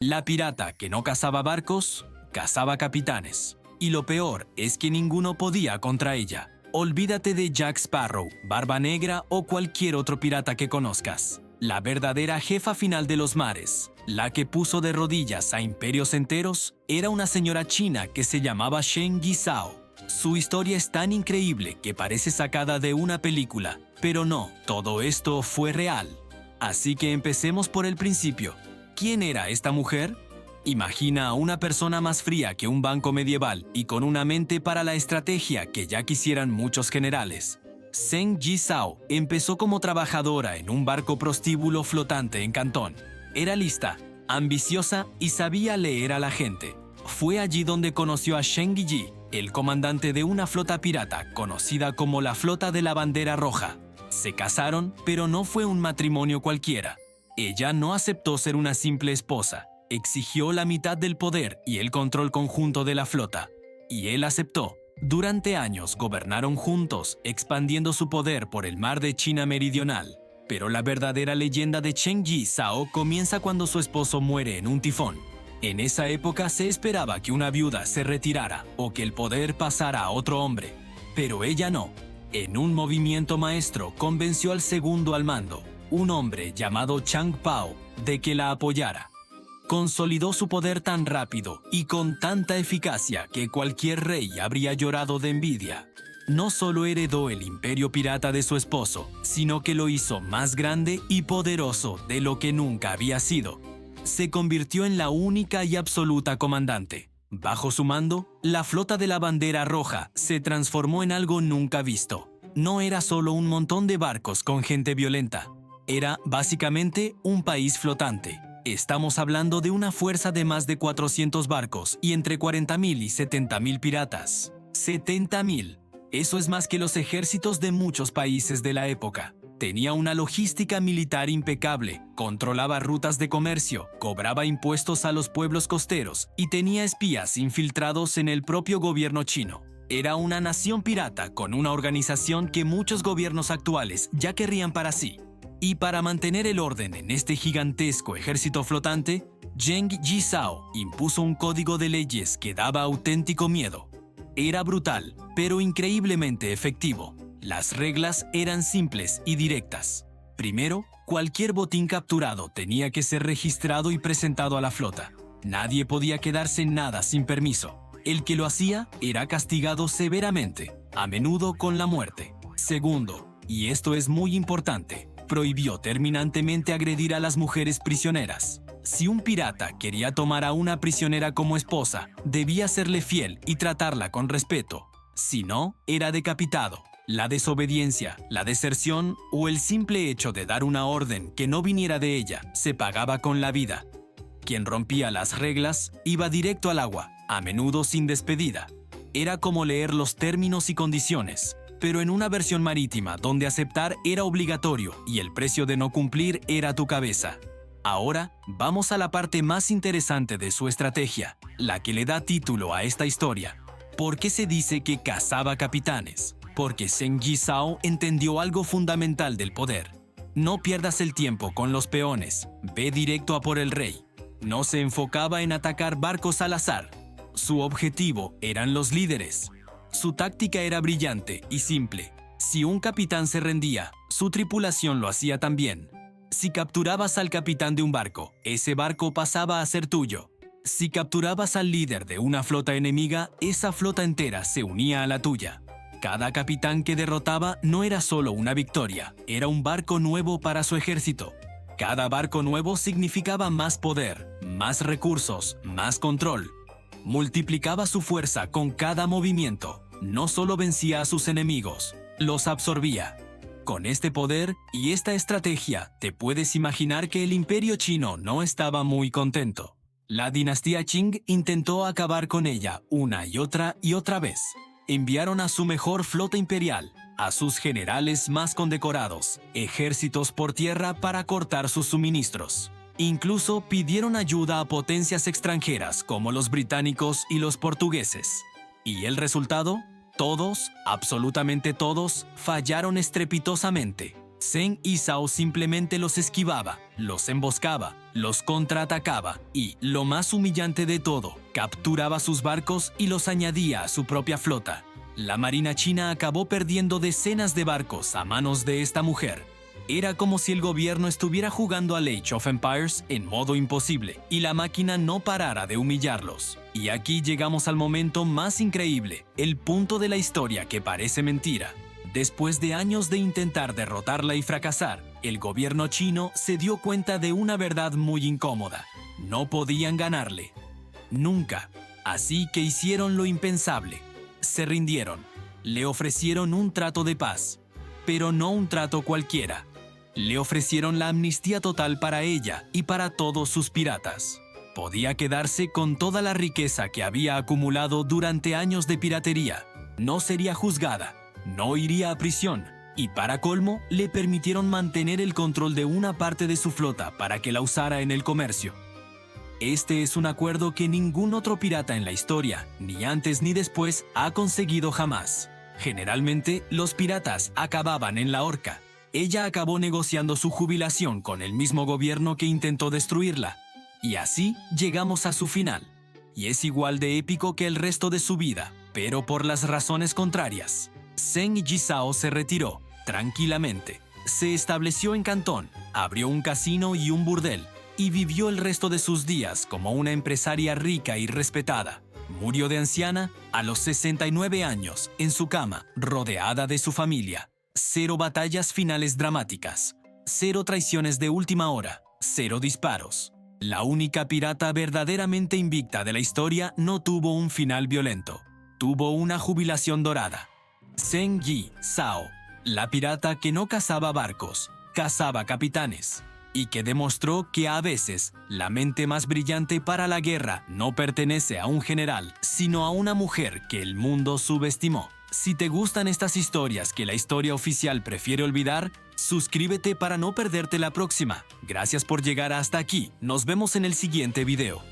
La pirata que no cazaba barcos, cazaba capitanes. Y lo peor es que ninguno podía contra ella. Olvídate de Jack Sparrow, Barba Negra o cualquier otro pirata que conozcas. La verdadera jefa final de los mares, la que puso de rodillas a imperios enteros, era una señora china que se llamaba Shen Yizhao. Su historia es tan increíble que parece sacada de una película, pero no, todo esto fue real. Así que empecemos por el principio. ¿Quién era esta mujer? Imagina a una persona más fría que un banco medieval y con una mente para la estrategia que ya quisieran muchos generales. Shen Yizhao empezó como trabajadora en un barco prostíbulo flotante en Cantón. Era lista, ambiciosa y sabía leer a la gente. Fue allí donde conoció a Shen Guiyi, el comandante de una flota pirata conocida como la Flota de la Bandera Roja. Se casaron, pero no fue un matrimonio cualquiera. Ella no aceptó ser una simple esposa. Exigió la mitad del poder y el control conjunto de la flota. Y él aceptó. Durante años gobernaron juntos, expandiendo su poder por el mar de China Meridional. Pero la verdadera leyenda de Shen Yizhao comienza cuando su esposo muere en un tifón. En esa época se esperaba que una viuda se retirara o que el poder pasara a otro hombre. Pero ella no. En un movimiento maestro convenció al segundo al mando, un hombre llamado Chang Pao, de que la apoyara. Consolidó su poder tan rápido y con tanta eficacia que cualquier rey habría llorado de envidia. No solo heredó el imperio pirata de su esposo, sino que lo hizo más grande y poderoso de lo que nunca había sido. Se convirtió en la única y absoluta comandante. Bajo su mando, la Flota de la Bandera Roja se transformó en algo nunca visto. No era solo un montón de barcos con gente violenta. Era básicamente un país flotante. Estamos hablando de una fuerza de más de 400 barcos y entre 40.000 y 70.000 piratas. 70.000. Eso es más que los ejércitos de muchos países de la época. Tenía una logística militar impecable, controlaba rutas de comercio, cobraba impuestos a los pueblos costeros y tenía espías infiltrados en el propio gobierno chino. Era una nación pirata con una organización que muchos gobiernos actuales ya querrían para sí. Y para mantener el orden en este gigantesco ejército flotante, Shen Yizhao impuso un código de leyes que daba auténtico miedo. Era brutal, pero increíblemente efectivo. Las reglas eran simples y directas. Primero, cualquier botín capturado tenía que ser registrado y presentado a la flota. Nadie podía quedarse en nada sin permiso. El que lo hacía era castigado severamente, a menudo con la muerte. Segundo, y esto es muy importante, prohibió terminantemente agredir a las mujeres prisioneras. Si un pirata quería tomar a una prisionera como esposa, debía serle fiel y tratarla con respeto. Si no, era decapitado. La desobediencia, la deserción o el simple hecho de dar una orden que no viniera de ella se pagaba con la vida. Quien rompía las reglas iba directo al agua, a menudo sin despedida. Era como leer los términos y condiciones, pero en una versión marítima donde aceptar era obligatorio y el precio de no cumplir era tu cabeza. Ahora vamos a la parte más interesante de su estrategia, la que le da título a esta historia. ¿Por qué se dice que cazaba capitanes? Porque Shen Yizhao entendió algo fundamental del poder. No pierdas el tiempo con los peones, ve directo a por el rey. No se enfocaba en atacar barcos al azar. Su objetivo eran los líderes. Su táctica era brillante y simple. Si un capitán se rendía, su tripulación lo hacía también. Si capturabas al capitán de un barco, ese barco pasaba a ser tuyo. Si capturabas al líder de una flota enemiga, esa flota entera se unía a la tuya. Cada capitán que derrotaba no era solo una victoria, era un barco nuevo para su ejército. Cada barco nuevo significaba más poder, más recursos, más control. Multiplicaba su fuerza con cada movimiento. No solo vencía a sus enemigos, los absorbía. Con este poder y esta estrategia, te puedes imaginar que el imperio chino no estaba muy contento. La dinastía Qing intentó acabar con ella una y otra vez. Enviaron a su mejor flota imperial, a sus generales más condecorados, ejércitos por tierra para cortar sus suministros. Incluso pidieron ayuda a potencias extranjeras como los británicos y los portugueses. ¿Y el resultado? Todos, absolutamente todos, fallaron estrepitosamente. Zheng y Zhao simplemente los esquivaba, los emboscaba, los contraatacaba y, lo más humillante de todo, capturaba sus barcos y los añadía a su propia flota. La marina china acabó perdiendo decenas de barcos a manos de esta mujer. Era como si el gobierno estuviera jugando al Age of Empires en modo imposible y la máquina no parara de humillarlos. Y aquí llegamos al momento más increíble, el punto de la historia que parece mentira. Después de años de intentar derrotarla y fracasar, el gobierno chino se dio cuenta de una verdad muy incómoda. No podían ganarle. Nunca. Así que hicieron lo impensable. Se rindieron. Le ofrecieron un trato de paz. Pero no un trato cualquiera. Le ofrecieron la amnistía total para ella y para todos sus piratas. Podía quedarse con toda la riqueza que había acumulado durante años de piratería. No sería juzgada. No iría a prisión, y para colmo, le permitieron mantener el control de una parte de su flota para que la usara en el comercio. Este es un acuerdo que ningún otro pirata en la historia, ni antes ni después, ha conseguido jamás. Generalmente, los piratas acababan en la horca. Ella acabó negociando su jubilación con el mismo gobierno que intentó destruirla. Y así llegamos a su final. Y es igual de épico que el resto de su vida, pero por las razones contrarias. Zheng Yizhao se retiró, tranquilamente. Se estableció en Cantón, abrió un casino y un burdel, y vivió el resto de sus días como una empresaria rica y respetada. Murió de anciana a los 69 años, en su cama, rodeada de su familia. 0 batallas finales dramáticas, 0 traiciones de última hora, 0 disparos. La única pirata verdaderamente invicta de la historia no tuvo un final violento. Tuvo una jubilación dorada. Zheng Yizhao, la pirata que no cazaba barcos, cazaba capitanes, y que demostró que a veces la mente más brillante para la guerra no pertenece a un general, sino a una mujer que el mundo subestimó. Si te gustan estas historias que la historia oficial prefiere olvidar, suscríbete para no perderte la próxima. Gracias por llegar hasta aquí. Nos vemos en el siguiente video.